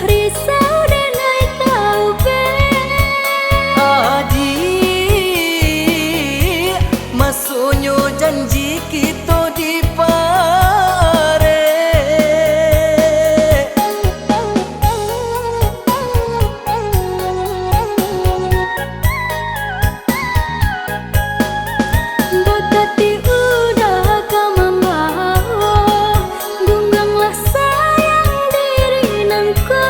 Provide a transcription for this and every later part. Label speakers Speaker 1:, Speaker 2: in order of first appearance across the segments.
Speaker 1: risau dan ai tahu be
Speaker 2: Aji maksudnya janji kita di pare
Speaker 1: Bakati udah kama mau Dungganglah sayang diri nangko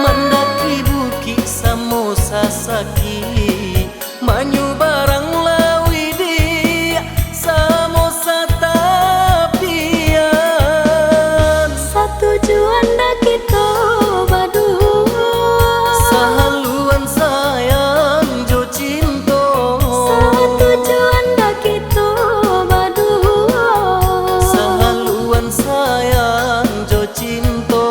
Speaker 2: Mendaki bukit samosa saki Manyu barang lawidi samosa tapian
Speaker 1: Satujuan dah kita badu
Speaker 2: Sehaluan sayang jo cinta
Speaker 1: Satujuan dah kita badu
Speaker 2: Sehaluan sayang jo cinta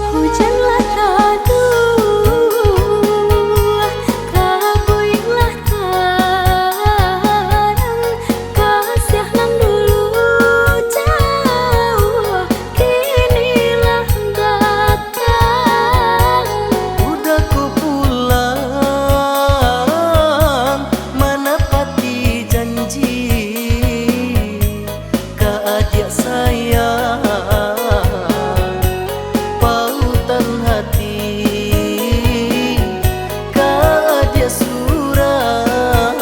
Speaker 1: Hujanlah tadu, kabuilah tarang, kasih nan dulu jauh, kinilah datang.
Speaker 2: Udah ku pulang menepati janji ke adik sayang pautan hati ke adik surah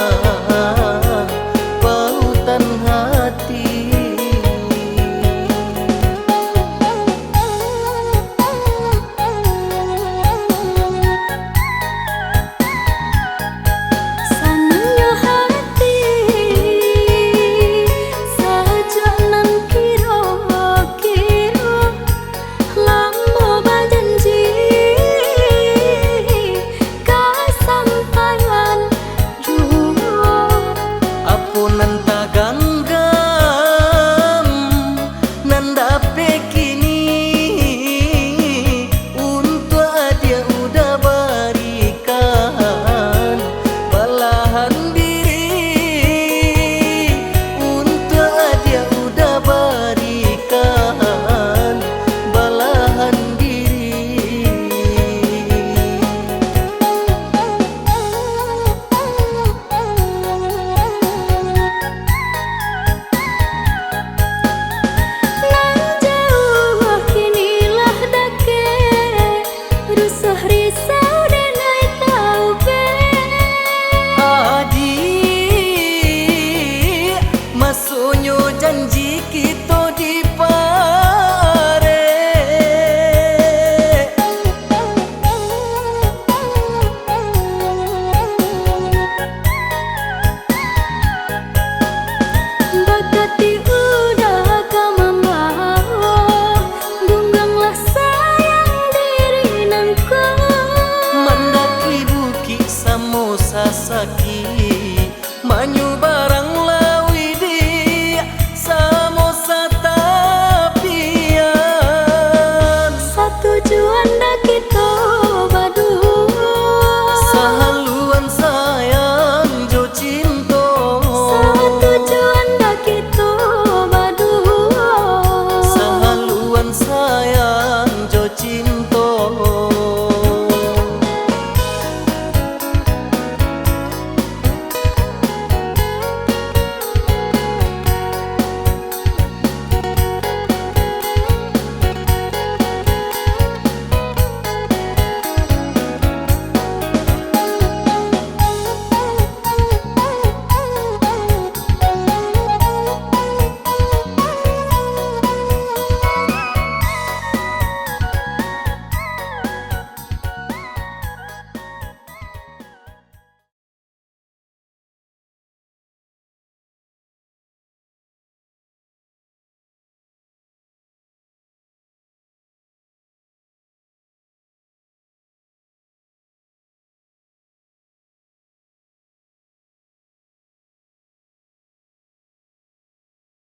Speaker 2: pautan hati
Speaker 1: Sanangnya hati, sajanan kiro-kiro, lama berjanji, kesampaian juga.
Speaker 2: apunan taganggam nanda pekini untuk dia udah berikan belahan diri untuk dia udah berikan belahan diri
Speaker 1: Nan jauh kinilah dake, rusah risau dan ai tahu be
Speaker 2: Aji maksudnya janji kita di pare
Speaker 1: Bakati udah kama mau Dungganglah sayang diri nangko
Speaker 2: Mendaki bukit samosa saki Manyu barang lawidi samosa tapian
Speaker 1: Satujuan dah kita badu